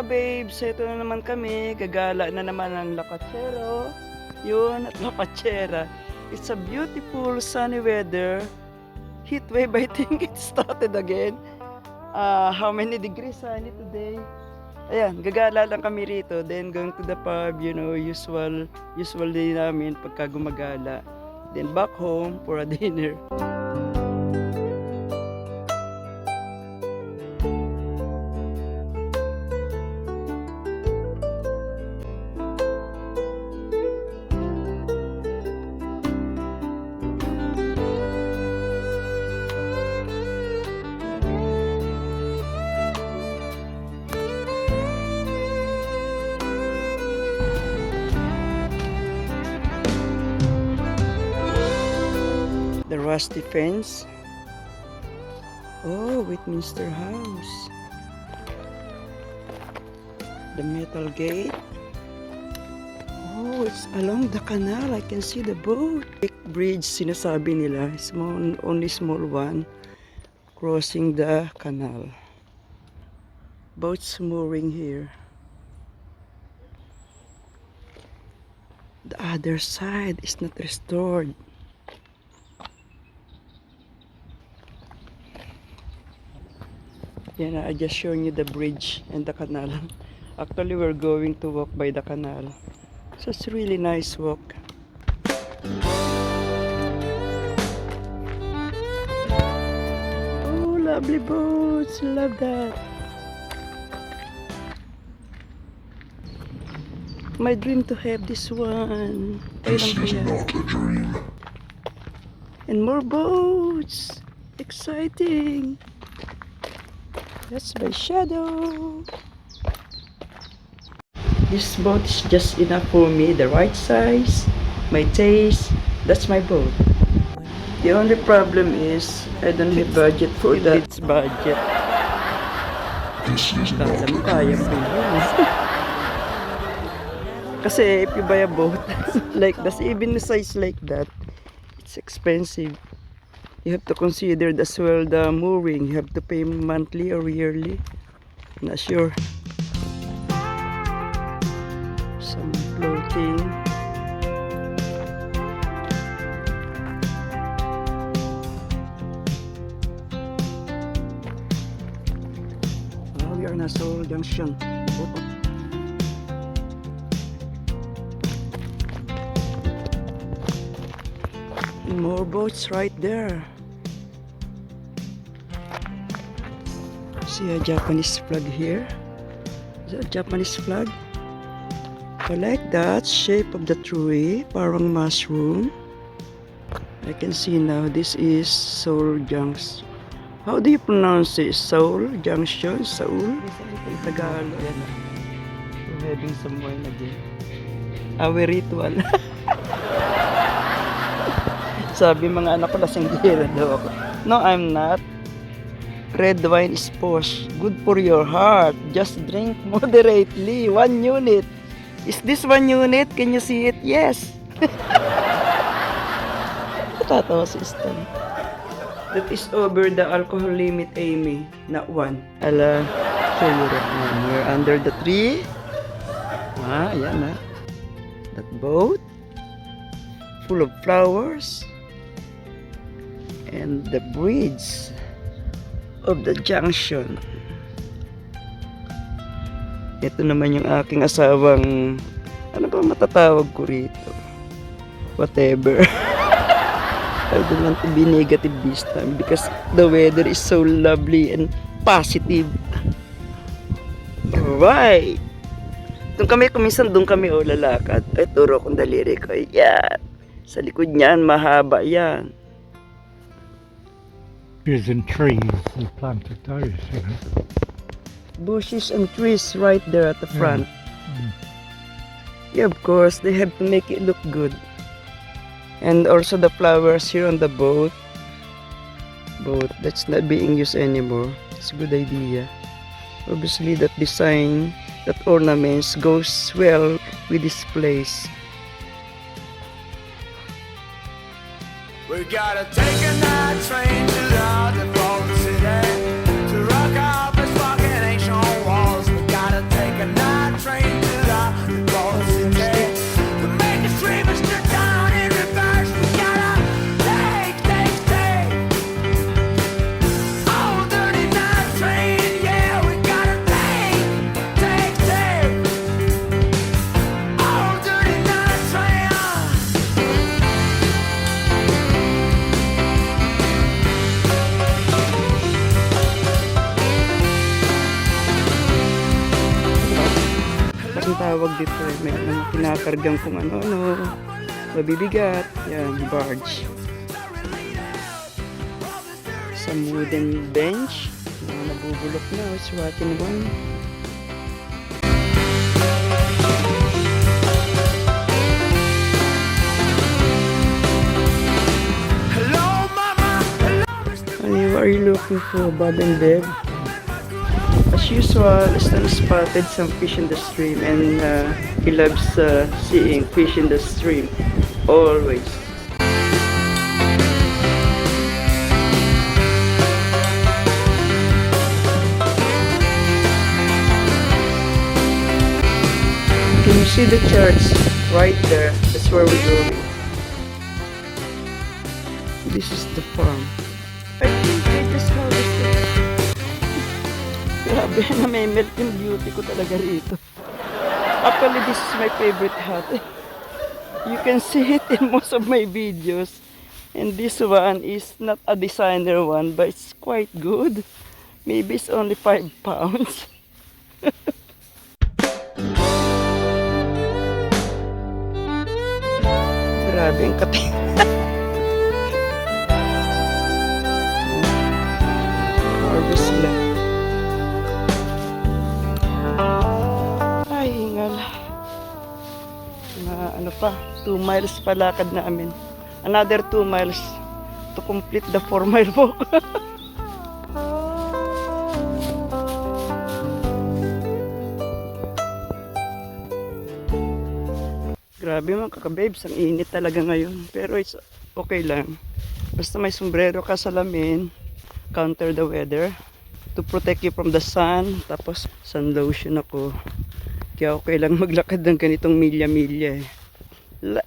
babes, ito na naman kami. Gagala na naman ang Lacachero. Yun, at Lacachera. It's a beautiful sunny weather. Heat wave, I think it started again. How many degrees sunny today? Ayan, gagala lang kami rito. Then going to the pub, you know, usual day namin pagka gumagala. Then back home for a dinner. The rusty fence. Oh, Westminster House. The metal gate. Oh, it's along the canal. I can see the boat. Big bridge, sinasabi nila. Only small one. Crossing the canal. Boats mooring here. The other side is not restored. Yeah, I just showing you the bridge and the canal. Actually, we're going to walk by the canal. So it's really nice walk. Oh, lovely boats. Love that. My dream to have this one. This is not a dream. And more boats. Exciting. That's my shadow. This boat is just enough for me, the right size, my taste. That's my boat. The only problem is I don't have budget for that. It's budget. This is not a Kaya dream. po yun. Kasi if you buy a boat like that's even the size like that, it's expensive. You have to consider as well the mooring. You have to pay monthly or yearly. Not sure. Some floating. Oh, we are in Seoul Junction. More boats right there. See a Japanese flag here. Is that a Japanese flag? I like that shape of the tree, parang mushroom. I can see now this is Seoul Junction. How do you pronounce it? Seoul Junction? Seoul? In Tagalog. We're heading somewhere again. Our ritual. Sabi mga anak ko, lasinggera daw ako. No, I'm not. Red wine is posh. Good for your heart. Just drink moderately. 1 unit. Is this 1 unit? Can you see it? Yes. Natatawa si Stan. That is over the alcohol limit, Amy. Not 1. Ala, show you that one. We're under the tree. Ayan na. That boat. Full of flowers. And the bridge of the junction. Ito naman yung aking asawang, ano ba matatawag ko rito? Whatever. I don't want to be negative this time because the weather is so lovely and positive. Alright. Doon kami lalakad. Ay, turo kong daliri ko. Yan. Sa likod niyan, mahaba yan. Bushes and trees, we planted those, you know. Bushes and trees right there at the front. Yeah, of course, they have to make it look good. And also the flowers here on the boat. That's not being used anymore. It's a good idea. Obviously, that design, that ornaments goes well with this place. We gotta take a night train to the default city to rock out this fucking ancient walls. We gotta take a ang tawag dito eh. May mga kinakargang kung ano-ano. Mabibigat. Yan, barge. Some wooden bench. Mga nabubulok na. Swati naman. Hello, mama. Are you looking for Bob and Bev? As usual, Stan spotted some fish in the stream and he loves seeing fish in the stream. Always. Can you see the church right there? That's where we're going. This is the farm. I think they just harvested. Grabe na may melt yung beauty ko talaga rito. Actually, this is my favorite hat. You can see it in most of my videos. And this one is not a designer one, but it's quite good. Maybe it's only 5 pounds. Grabe ang kating. Harvest sila. Ay, hingal. Na ano pa, 2 miles pa lakad namin. Another 2 miles to complete the 4-mile walk. Grabe mga kakababes, ang init talaga ngayon. Pero it's okay lang. Basta may sombrero ka, salamin, counter the weather to protect you from the sun. Tapos sun lotion ako. Kaya okay lang maglakad ng ganitong milya-milya eh.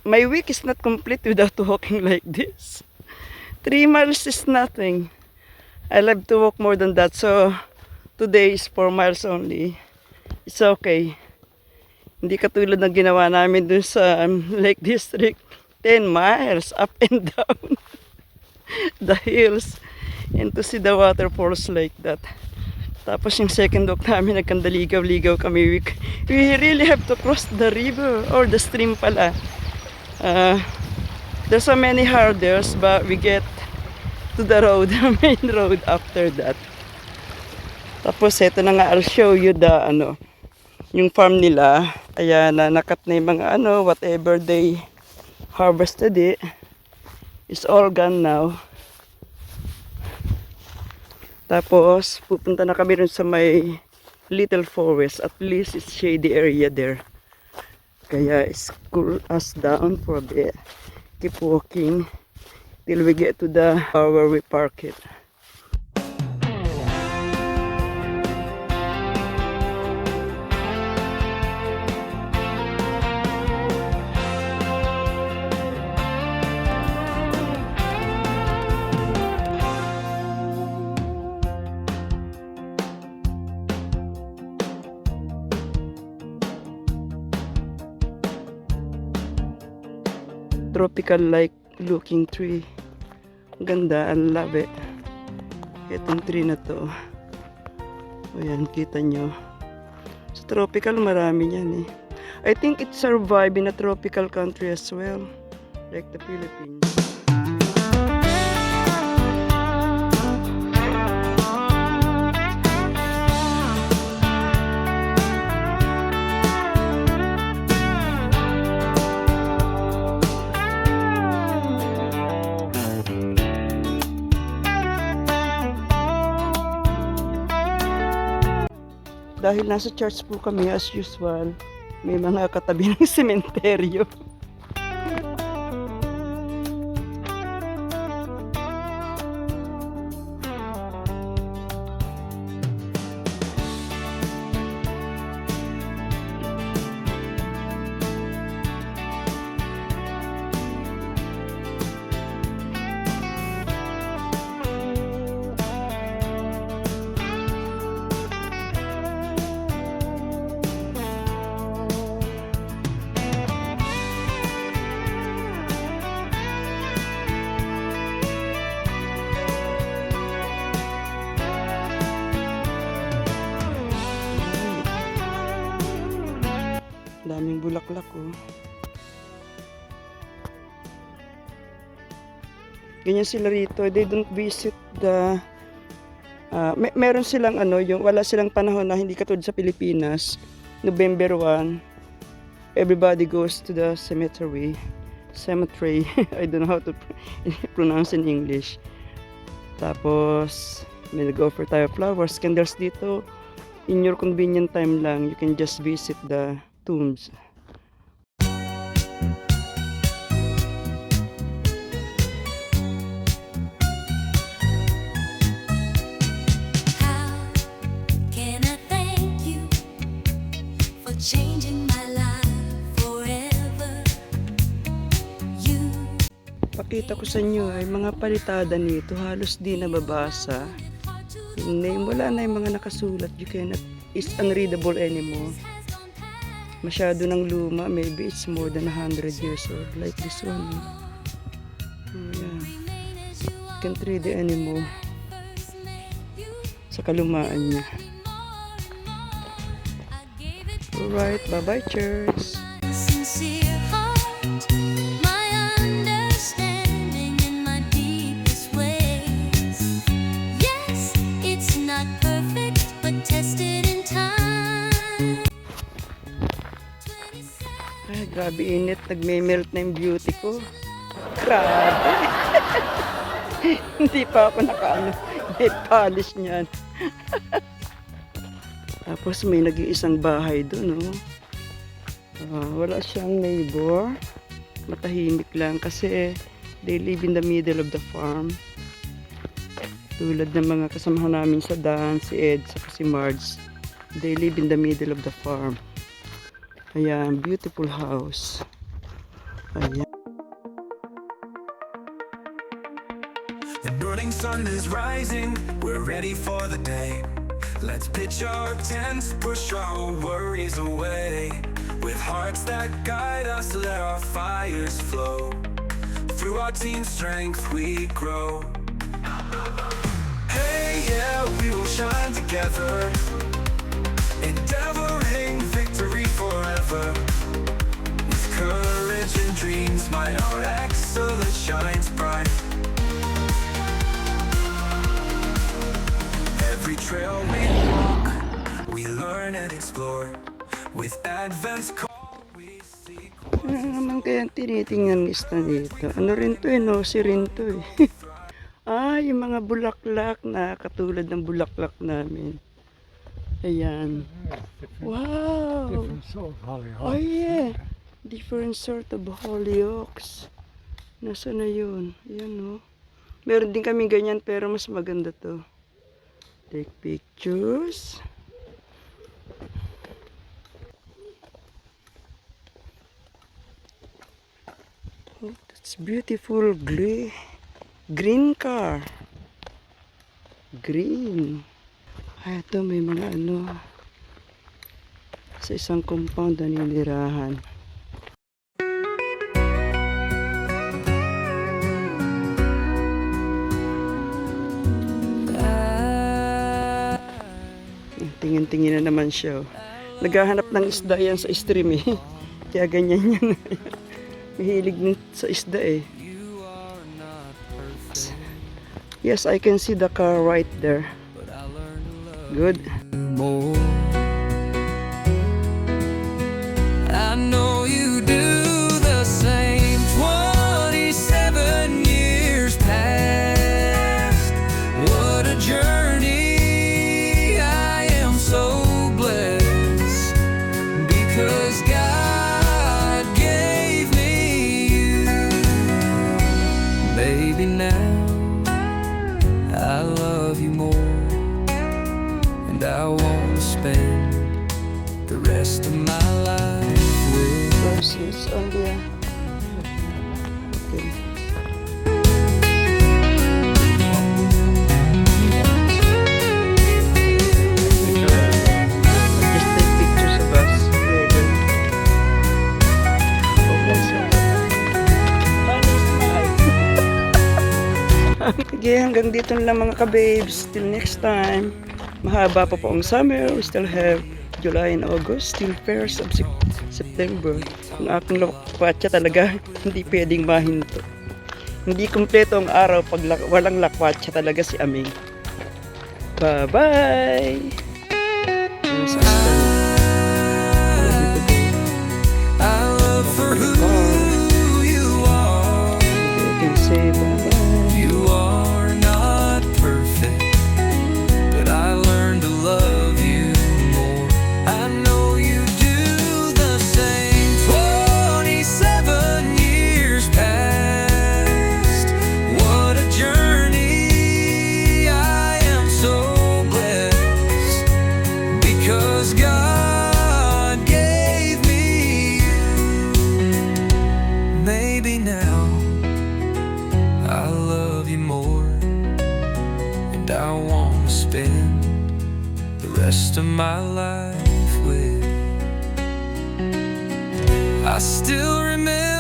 My week is not complete without walking like this. 3 miles is nothing. I love to walk more than that. So today is 4 miles only. It's okay. Hindi katulad ng ginawa namin dun sa Lake District. 10 miles up and down the hills and to see the waterfalls like that. Tapos yung second walk namin, nagkandaligaw-ligaw kami. We really have to cross the river or the stream pala. There's so many hurdles but we get to the road, the main road after that. Tapos eto na nga, I'll show you the yung farm nila. Ayan, nakat na yung mga whatever they harvested it. It's all gone now. Tapos, pupunta na kami rin sa may little forest. At least it's shady area there. Kaya it's cool us down for a bit. Keep walking till we get to the where we park it. Tropical like looking tree. Ganda, I love it. Itong tree na to. Ayan, kita nyo. Sa tropical marami yan eh. I think it survive in a tropical country as well. Like the Philippines. Dahil nasa church po kami as usual, may mga katabi ng sementeryo. bulaklak oh. Ganyan sila rito. They don't visit the meron silang yung wala silang panahon na hindi katulad sa Pilipinas. November 1, everybody goes to the cemetery. I don't know how to pronounce in English. Tapos may nag-offer tayo flowers, candles dito. In your convenient time lang, you can just visit the tombs. How can I thank you for changing my life forever? You Pakita ko sa inyo ay mga palitada nito halos di nababasa. Yung name, wala na yung mga nakasulat. You cannot, it's unreadable anymore. Masyado ng luma. Maybe it's more than 100 years old. Like this one. Oh, yeah. Can't read it anymore. Sa kalumaan niya. Alright, bye-bye church. sincere heart, my understanding in my deepest ways. Yes, it's not perfect, but tested in time. Ay, grabe init. Nagme-melt na yung beauty ko. Grabe. Hindi pa ako may polish niyan. Tapos may nag-iisang bahay doon, oh. Wala siyang neighbor. Matahimik lang kasi they live in the middle of the farm. Tulad ng mga kasamahan namin sa dance, si Ed, saka si Marge. They live in the middle of the farm. Ayan, beautiful house. Ayan. The burning sun is rising, we're ready for the day. Let's pitch our tents, push our worries away. With hearts that guide us, let our fires flow. Through our team strength we grow. Hey, yeah, we will shine together, endeavoring victory forever. With courage and dreams, might our excellence shines bright. Every trail we walk, we learn and explore. With Advent's call, we seek. Ano naman kaya tinitingnan lista nito? Ano rin to eh, no? Si rin to eh. Yung mga bulaklak na katulad ng bulaklak namin. Ayan. Wow! Different sort of hollyhock. Oh yeah! Different sort of hollyoaks. Nasa na yun? Ayan no. Meron din kami ganyan pero mas maganda to. Take pictures. Oh, that's beautiful green car. Green. Ito may mga sa isang compound na ninirahan. Tingin-tingin na naman siya. Naghahanap ng isda yan sa stream eh. Kaya ganyan yan. Mahilig din sa isda eh. Yes, I can see the car right there. Good. More. I know you do the same. 27 years past. What a journey. I am so blessed because God gave me you. Baby, now I love you more. And I want to spend the rest of my life with Versus on the... Okay. Just take pictures of us. Okay, hanggang dito na lang mga ka-babes. Till next time. Mahaba pa po ang summer. We still have July and August. Still fair subsequent. September. Ang aking lakwatsa talaga, hindi pwedeng mahinto. Hindi kumpleto ang araw pag walang lakwatsa talaga si Aming. Bye-bye! Ano sa I love for who you are. You can say bye-bye. You are not perfect, but I learned to love you more. I know you do the same. 27 years past, what a journey. I am so blessed because God gave me you. Maybe now I love you more, and I want to spend the rest of my life with. I still remember